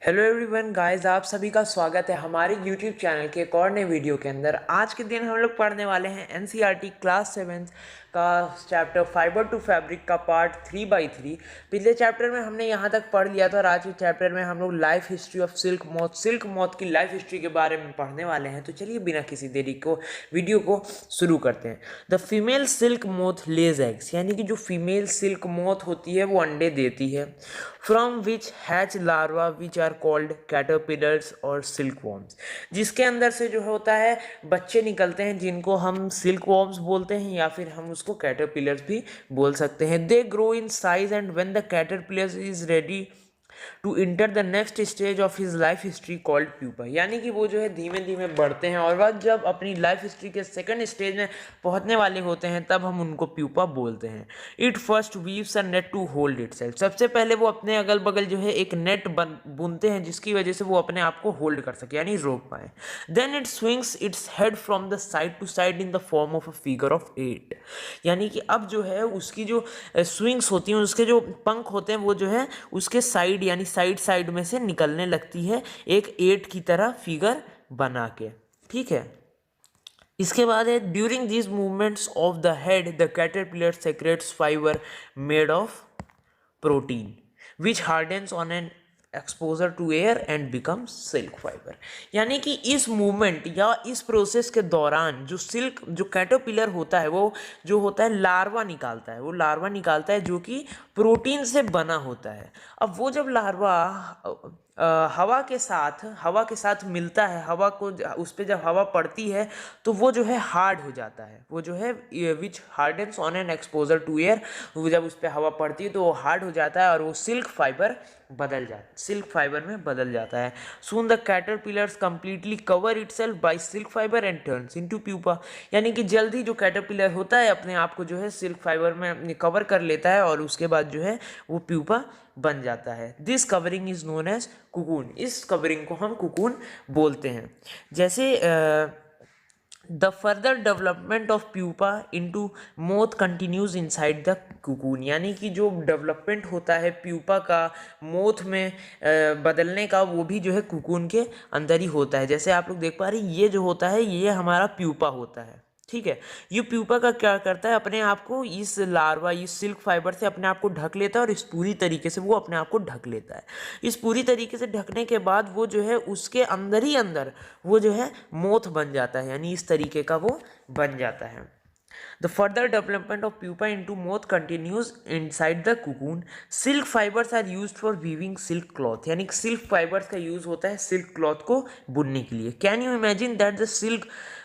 Hello everyone guys, आप सभी का स्वागत है हमारे यूट्यूब चैनल के एक और नए वीडियो के अंदर। आज के दिन हम लोग पढ़ने वाले हैं एनसीईआरटी क्लास 7 का चैप्टर फाइबर टू फैब्रिक का पार्ट 3/3। पिछले चैप्टर में हमने यहाँ तक पढ़ लिया था और आज के चैप्टर में हम लोग लाइफ हिस्ट्री ऑफ सिल्क मौत की लाइफ हिस्ट्री के बारे में पढ़ने वाले हैं। तो चलिए बिना किसी देरी को वीडियो को शुरू करते हैं। The female silk moth Lay's eggs, यानी कि जो फीमेल सिल्क मोथ होती है वो अंडे देती है। From which hatch larva which are called caterpillars और सिल्क वॉर्म्स, जिसके अंदर से जो होता है बच्चे निकलते हैं जिनको हम सिल्क वॉर्म्स बोलते हैं या फिर हम उसको कैटरपिलर्स भी बोल सकते हैं। They grow in size and when the caterpillars is ready to enter the next stage of his life history called pupa, यानी कि वो जो है धीमे धीमे बढ़ते हैं और वह जब अपनी लाइफ हिस्ट्री के सेकंड स्टेज में पहुंचने वाले होते हैं तब हम उनको प्यूपा बोलते हैं। It first weaves a net to hold itself, सबसे पहले वो अपने अगल बगल जो है एक नेट बुनते हैं जिसकी वजह से वो अपने आप को होल्ड कर सके यानी रोक पाए। Then it swings its head from the side to side in the form of a figure of 8, यानी कि अब जो है उसकी जो स्विंग्स होती हैं, उसके जो पंख होते हैं वो जो है उसके साइड यानी साइड साइड में से निकलने लगती है एक 8 की तरह फिगर बना के। ठीक है, इसके बाद है during these movements of the head the caterpillar secretes fibre made of protein which hardens on an exposure to air and become silk fibre, यानी कि इस मूवमेंट या इस प्रोसेस के दौरान जो कैटरपिलर होता है वो जो होता है लार्वा निकालता है जो कि प्रोटीन से बना होता है। अब वो जब लार्वा हवा के साथ मिलता है, हवा को उस पर जब हवा पड़ती है तो वो जो है हार्ड हो जाता है, वो जो है which hardens on an exposure to air, वो जब उस पर हवा पड़ती है तो वो हार्ड हो जाता है और वो सिल्क फाइबर में बदल जाता है। Soon the caterpillars completely cover itself by silk fibre and turns into pupa, यानी कि जल्दी जो कैटरपिलर होता है अपने आप को जो है सिल्क फाइबर में कवर कर लेता है और उसके बाद जो है वो प्यूपा बन जाता है। This covering is known as cocoon, इस कवरिंग को हम कुकून बोलते हैं। जैसे the further development of pupa into moth continues inside the cocoon, यानी कि जो डेवलपमेंट होता है प्यूपा का मोथ में बदलने का वो भी जो है कुकून के अंदर ही होता है। जैसे आप लोग देख पा रहे हैं ये जो होता है ये हमारा प्यूपा होता है। ठीक है, ये प्यूपा का क्या करता है, अपने आप को इस सिल्क फाइबर से अपने आप को ढक लेता है और इस पूरी तरीके से वो अपने आप को ढक लेता है। इस पूरी तरीके से ढकने के बाद वो जो है उसके अंदर ही अंदर वो जो है मोथ बन जाता है, यानी इस तरीके का वो बन जाता है। The further development of pupa into moth continues inside the cocoon. Silk fibers are used for weaving silk cloth, यानी सिल्क फाइबर्स का यूज होता है सिल्क क्लॉथ को बुनने के लिए। Can you imagine that the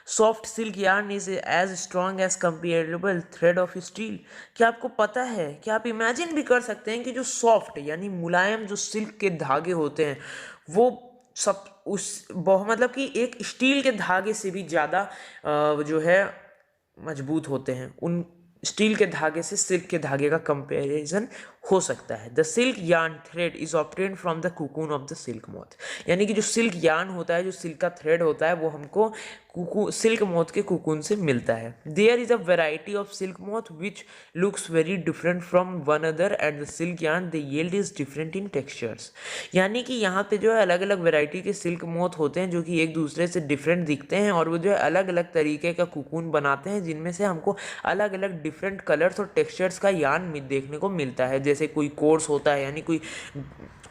soft silk yarn is as strong as comparable thread of steel, क्या आपको पता है, क्या आप इमेजिन भी कर सकते हैं कि जो सॉफ्ट यानी मुलायम जो सिल्क के धागे होते हैं वो सब मतलब कि एक स्टील के धागे से भी ज़्यादा जो है मजबूत होते हैं। उन स्टील के धागे से सिल्क के धागे का कंपैरिजन हो सकता है। The silk yarn thread is obtained from the cocoon of the silk moth, यानी कि जो सिल्क यार्न होता है, जो सिल्क का थ्रेड होता है वो हमको सिल्क मोथ के कुकून से मिलता है। There is a variety of silk moth which looks very different from one other and the silk yarn the yield is different in textures, यानी कि यहाँ पे जो है अलग अलग वेराइटी के सिल्क मोथ होते हैं जो कि एक दूसरे से डिफरेंट दिखते हैं और वो जो है अलग अलग तरीके का कुकून बनाते हैं जिनमें से हमको अलग अलग डिफरेंट कलर्स और टेक्सचर्स का यार्न देखने को मिलता है। जैसे कोई कोर्स होता है यानी कोई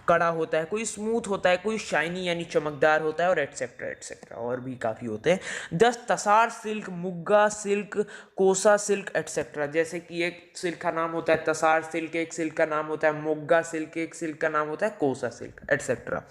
कड़ा होता है, कोई स्मूथ होता है, कोई शाइनी यानी चमकदार होता है और एटसेट्रा और भी काफ़ी होते हैं। दस तसार सिल्क, मुग्गा सिल्क, कोसा सिल्क एटसेट्रा, जैसे कि एक सिल्क का नाम होता है तसार सिल्क, एक सिल्क का नाम होता है मुग्गा सिल्क, एक सिल्क का नाम होता है kosa silk etcetera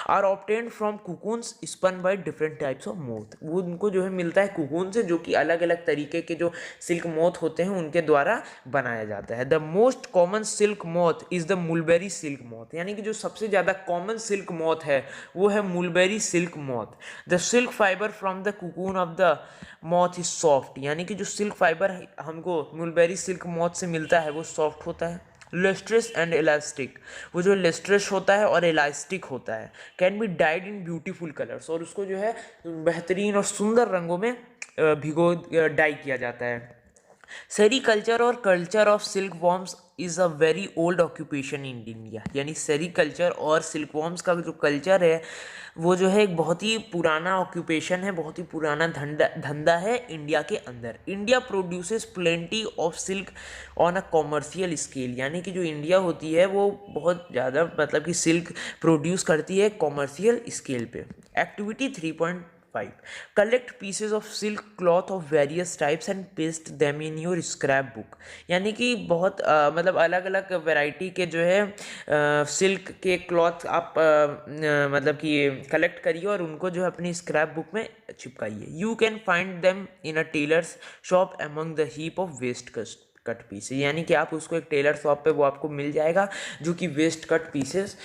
are obtained from cocoons spun by different types of moth, वो उनको जो है मिलता है कुकून से जो कि अलग अलग तरीके के जो सिल्क मोथ होते हैं उनके द्वारा बनाया जाता है। The most common silk moth is the mulberry silk moth, यानी कि जो सबसे ज़्यादा कॉमन सिल्क मोथ है वो है mulberry silk moth. The silk fibre from the cocoon of the moth is soft, यानी कि जो सिल्क फाइबर हमको मुलबेरी सिल्क मोथ से मिलता है वो सॉफ्ट होता है। लेस्ट्रेस एंड इलास्टिक, वो जो लेस्ट्रेस होता है और इलास्टिक होता है। Can be died in beautiful colours, और उसको जो है बेहतरीन और सुंदर रंगों में डाई किया जाता है। सेरीकल्चर और culture of silk worms is a very old occupation in India. यानी सेरीकल्चर और सिल्क वॉर्म्स का जो कल्चर है वो जो है एक बहुत ही पुराना ऑक्यूपेशन है, बहुत ही पुराना धंधा है इंडिया के अंदर। India produces plenty of silk on a commercial scale. यानी कि जो इंडिया होती है वो बहुत ज़्यादा मतलब कि सिल्क प्रोड्यूस करती है कॉमर्शियल स्केल पे। Activity 3.5 collect pieces of silk cloth of various types and paste them in your scrap book. यानी कि बहुत मतलब अलग अलग वैरायटी के जो है सिल्क के क्लॉथ आप मतलब कि कलेक्ट करिए और उनको जो है अपनी स्क्रैप बुक में चिपकाइए। You can find them in a tailor's shop among the heap of waste cut pieces. यानी कि आप उसको एक टेलर शॉप पे वो आपको मिल जाएगा जो कि वेस्ट कट पीसेस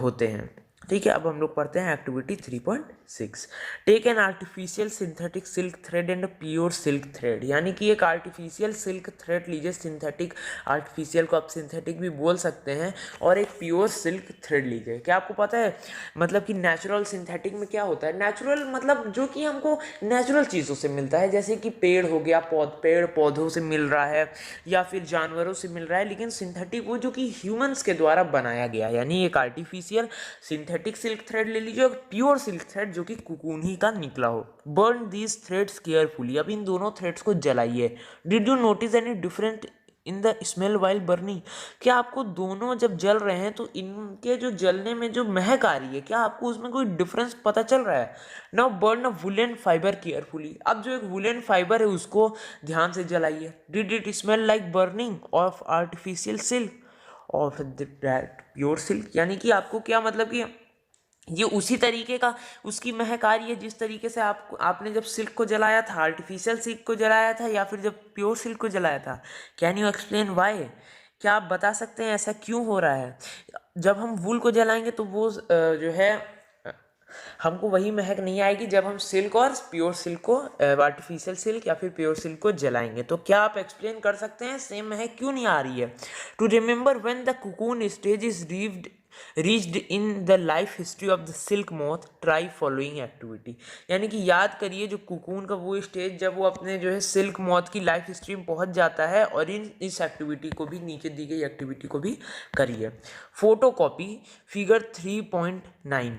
होते हैं। ठीक है, अब हम लोग पढ़ते हैं activity 3.6 take an artificial synthetic silk thread and pure silk thread. यानी कि एक आर्टिफिशियल सिल्क थ्रेड लीजिए, सिंथेटिक आर्टिफिशियल को आप सिंथेटिक भी बोल सकते हैं, और एक प्योर सिल्क थ्रेड लीजिए। क्या आपको पता है मतलब कि नेचुरल सिंथेटिक में क्या होता है? नेचुरल मतलब जो कि हमको नेचुरल चीज़ों से मिलता है, जैसे कि पेड़ हो गया, पेड़ पौधों से मिल रहा है या फिर जानवरों से मिल रहा है, लेकिन सिंथेटिक वो जो कि ह्यूमंस के द्वारा बनाया गया। यानी एक आर्टिफिशियल सिंथेटिक सिल्क थ्रेड ले लीजिए और प्योर सिल्क थ्रेड जो कि कुकून ही का निकला हो। Burn these threads carefully. अब इन दोनों थ्रेड्स को जलाइए। Did you notice any different in the smell while burning? क्या आपको दोनों जब जल रहे हैं तो इनके जो जलने में जो महक आ रही है, क्या आपको उसमें कोई डिफरेंस पता चल रहा है? Now burn a woollen fibre carefully. अब जो एक वुलन फाइबर है उसको ध्यान से जलाइए। Did it smell like burning of artificial silk of that pure silk? यानी कि आपको क्या मतलब कि ये उसी तरीके का उसकी महक आ रही है जिस तरीके से आपने जब सिल्क को जलाया था, आर्टिफिशियल सिल्क को जलाया था, या फिर जब प्योर सिल्क को जलाया था? Can you explain why? क्या आप बता सकते हैं ऐसा क्यों हो रहा है? जब हम वूल को जलाएंगे तो वो जो है हमको वही महक नहीं आएगी जब हम सिल्क और प्योर सिल्क को आर्टिफिशियल सिल्क या फिर प्योर सिल्क को जलाएंगे। तो क्या आप एक्सप्लेन कर सकते हैं सेम महक क्यों नहीं आ रही है? To remember when the cocoon stage is reached in the life history of the silk moth try following activity. यानी कि याद करिए जो कुकून का वो स्टेज जब वो अपने जो है सिल्क मोथ की लाइफ हिस्ट्री में पहुंच जाता है, और इस एक्टिविटी को भी, नीचे दी गई एक्टिविटी को भी करिए। Photo copy figure 3.9।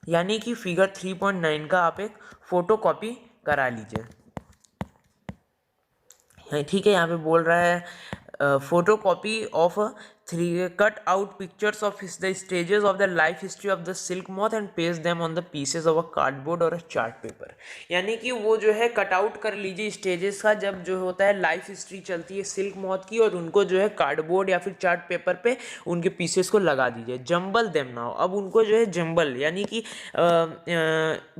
यानी कि फिगर 3.9 का आप एक फोटो कॉपी करा लीजिए। ठीक है, यहाँ पे बोल रहा है photo copy of 3 cut out pictures of the stages of the life history of the silk moth and paste them on the pieces of a cardboard और अ चार्ट पेपर। यानी कि वो जो है कट आउट कर लीजिए स्टेजेस का, जब जो होता है लाइफ हिस्ट्री चलती है सिल्क मॉथ की, और उनको जो है कार्डबोर्ड या फिर चार्ट पेपर पे उनके पीसेस को लगा दीजिए। Jumble them now. अब उनको जो है जंबल यानी कि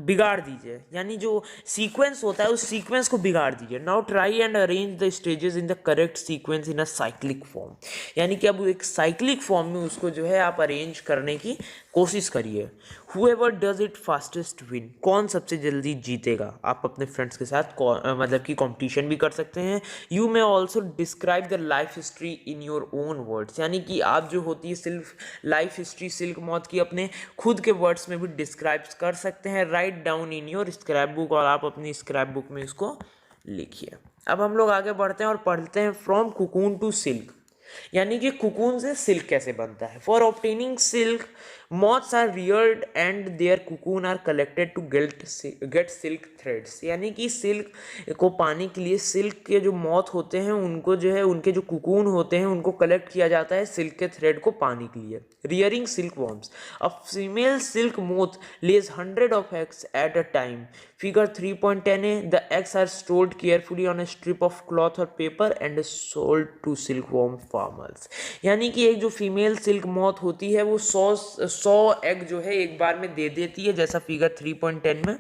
बिगाड़ दीजिए, यानी जो सीक्वेंस होता है उस सीक्वेंस को बिगाड़ दीजिए। Now try and arrange the stages in the correct sequence in a cyclic form. यानी कि अब एक साइक्लिक फॉर्म में उसको जो है आप अरेंज करने की कोशिश करिए। Whoever does it fastest win. कौन सबसे जल्दी जीतेगा? आप अपने फ्रेंड्स के साथ मतलब कि कंपटीशन भी कर सकते हैं। You may also describe the life history in your own words. यानी कि आप जो होती है सिर्फ लाइफ हिस्ट्री सिल्क मॉथ की अपने खुद के वर्ड्स में भी डिस्क्राइब कर सकते हैं। Write down in your scrap book. और आप अपनी स्क्रैप बुक में इसको लिखिए। अब हम लोग आगे बढ़ते हैं और पढ़ते हैं फ्रॉम कुकून टू सिल्क। यानी कि कुकून से सिल्क कैसे बनता है। For obtaining silk moths are reared and their cocoon are collected to get silk threads. यानी कि सिल्क को पाने के लिए सिल्क के जो मॉथ होते हैं उनको जो है उनके जो कुकून होते हैं उनको कलेक्ट किया जाता है सिल्क के थ्रेड को पाने के लिए। Rearing silk worms. A female silk moth lays 100 of eggs at a time. Figure 3.10 A the eggs are stored carefully on a strip of cloth और paper and sold to silk worm farmers. यानी कि एक जो female silk moth होती है वो 100 egg जो है एक बार में दे देती है, जैसा फिगर 3.10 में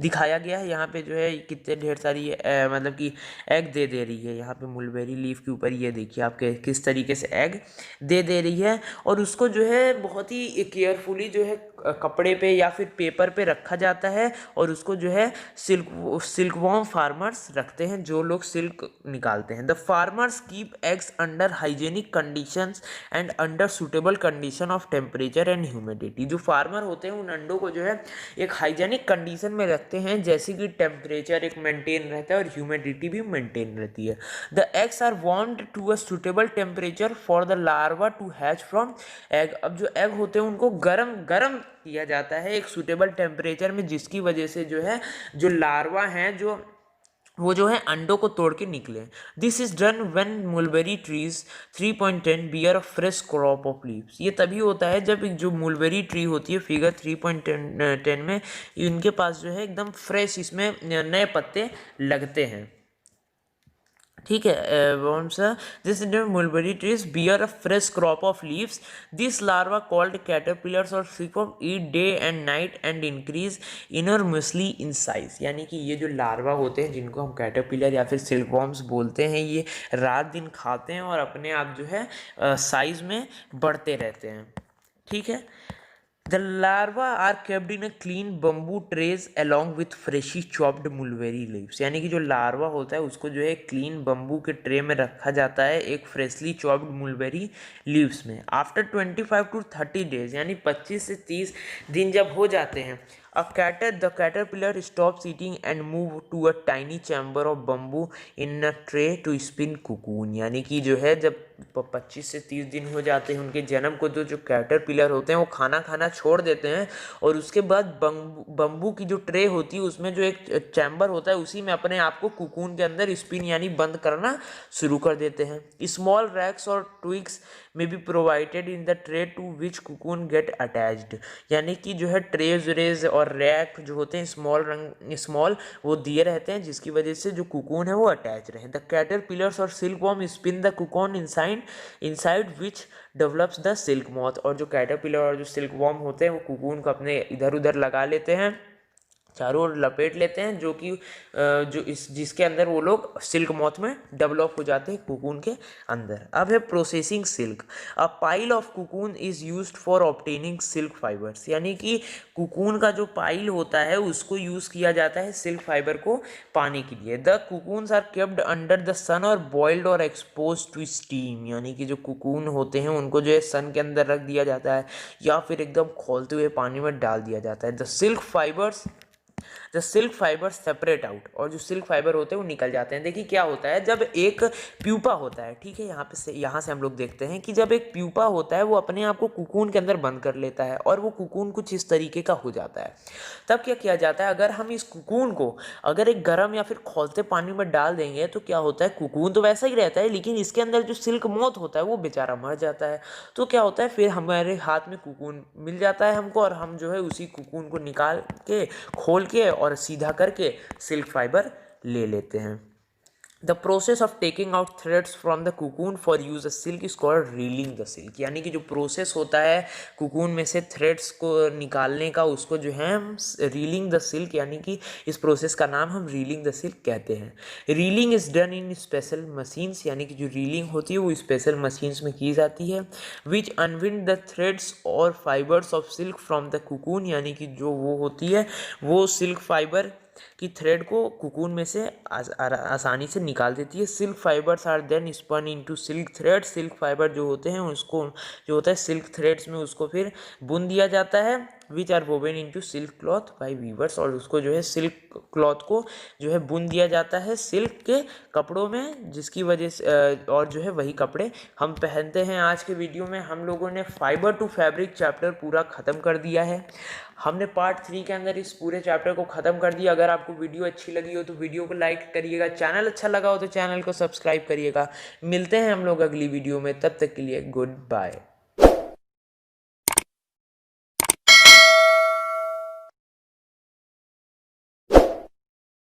दिखाया गया है। यहाँ पे जो है कितने ढेर सारी मतलब कि एग दे रही है। यहाँ पे मुलबेरी लीफ के ऊपर ये देखिए आपके किस तरीके से एग दे रही है, और उसको जो है बहुत ही केयरफुली जो है कपड़े पे या फिर पेपर पे रखा जाता है और उसको जो है सिल्कवॉर्म फार्मर्स रखते हैं, जो लोग सिल्क निकालते हैं। The farmers keep eggs under hygienic conditions and under suitable condition of temperature and humidity. जो फार्मर होते हैं उन अंडों को जो है एक हाइजेनिक कंडीशन में रखते हैं, जैसे कि टेम्परेचर एक मेंटेन रहता है और ह्यूमिडिटी भी मेंटेन रहती है। The eggs are warmed to a suitable temperature for the larva to hatch from egg. अब जो एग होते हैं उनको गरम किया जाता है एक सुटेबल टेम्परेचर में, जिसकी वजह से जो है जो लार्वा हैं जो है अंडों को तोड़ के निकले। This is done when mulberry trees 3.10 bear a fresh crop of leaves. ये तभी होता है जब जो मुलबेरी ट्री होती है फिगर 3.10 में, इनके पास जो है एकदम फ्रेश इसमें नए पत्ते लगते हैं। ठीक है, this mulberry trees bear a fresh crop of leaves. These larvae called caterpillars or silkworm eat day and night and increase enormously in size। यानी कि ये जो लार्वा होते हैं जिनको हम कैटरपिलर या फिर सिल्कवॉर्म्स बोलते हैं, ये रात दिन खाते हैं और अपने आप जो है साइज में बढ़ते रहते हैं। ठीक है, The larvae are kept in a clean bamboo trays along with freshly chopped mulberry leaves। यानी कि जो लार्वा होता है उसको जो है क्लीन बम्बू के ट्रे में रखा जाता है एक फ्रेशली चॉप्ड मुलबेरी लीव्स में। आफ्टर 25 to 30 days, यानी 25 से 30 दिन जब हो जाते हैं, the caterpillar stops eating and move to a tiny chamber of bamboo in a tray to spin cocoon। यानी कि जो है जब 25 से 30 दिन हो जाते हैं उनके जन्म को, तो जो कैटरपिलर होते हैं वो खाना खाना छोड़ देते हैं और उसके बाद बम्बू की जो ट्रे होती है उसमें जो एक चैम्बर होता है उसी में अपने आप को कुकून के अंदर स्पिन यानी बंद करना शुरू कर देते हैं। स्मॉल रैक्स और ट्विग्स में be provided in the tray to which cocoon get attached. यानी कि जो है ट्रेज व्रेज और रैक जो होते हैं स्मॉल वो दिए रहते हैं, जिसकी वजह से जो कुकून है वो अटैच रहे। द कैटरपिलर्स और silkworm spin the cocoon inside which develops the silk moth. और जो कैटरपिलर और जो सिल्कवॉर्म होते हैं वो कुकून को अपने इधर उधर लगा लेते हैं, चारों ओर लपेट लेते हैं, जो कि जिसके अंदर वो लोग सिल्क मॉथ में डेवलप हो जाते हैं कुकून के अंदर। अब है processing silk. A pile of cocoon is used for obtaining silk fibres. यानी कि कुकून का जो पाइल होता है उसको यूज़ किया जाता है सिल्क फाइबर को पाने के लिए। The cocoons are kept under the sun और बॉइल्ड और एक्सपोज टू स्टीम। यानी कि जो कुकून होते हैं उनको जो है सन के अंदर रख दिया जाता है या फिर एकदम खोलते हुए पानी में डाल दिया जाता है। The silk fibre separate out. और जो सिल्क फाइबर होते हैं वो निकल जाते हैं। देखिए क्या होता है, जब एक प्यूपा होता है, ठीक है, यहाँ से हम लोग देखते हैं कि जब एक प्यूपा होता है वो अपने आप को कुकून के अंदर बंद कर लेता है और वो कुकून कुछ इस तरीके का हो जाता है। तब क्या किया जाता है, अगर हम इस कुकून को अगर एक गर्म या फिर खौलते पानी में डाल देंगे तो क्या होता है, कुकून तो वैसा ही रहता है लेकिन इसके अंदर जो सिल्क मॉथ होता है वो बेचारा मर जाता है। तो क्या होता है, फिर हमारे हाथ में कुकून मिल जाता है हमको और हम जो है उसी कुकून को निकाल के खोल के और सीधा करके सिल्क फाइबर ले लेते हैं। The process of taking out threads from the cocoon for use a silk is called reeling the silk. यानी कि जो प्रोसेस होता है कुकून में से थ्रेड्स को निकालने का उसको जो है हम रीलिंग द सिल्क, यानी कि इस प्रोसेस का नाम हम रीलिंग द सिल्क कहते हैं। Reeling is done in special machines. यानी कि जो रीलिंग होती है वो स्पेशल मशीन्स में की जाती है। विच अनविंड द थ्रेड्स और fibres of silk from the cocoon. यानी कि जो वो होती है वो सिल्क फाइबर की थ्रेड को कुकून में से आसानी से निकाल देती है। Silk fibres are then spun into silk thread. Silk fibre जो होते हैं उसको जो होता है सिल्क थ्रेड्स में उसको फिर बुन दिया जाता है। Which are woven into silk cloth by weavers. और उसको जो है सिल्क क्लॉथ को जो है बुन दिया जाता है सिल्क के कपड़ों में, जिसकी वजह से और जो है वही कपड़े हम पहनते हैं। आज के वीडियो में हम लोगों ने फाइबर टू फैब्रिक चैप्टर पूरा ख़त्म कर दिया है। हमने पार्ट 3 के अंदर इस पूरे चैप्टर को ख़त्म कर दिया। अगर आपको वीडियो अच्छी लगी हो तो वीडियो को लाइक करिएगा, चैनल अच्छा लगा हो तो चैनल को सब्सक्राइब करिएगा। मिलते हैं हम लोग अगली वीडियो में, तब तक के लिए गुड बाय।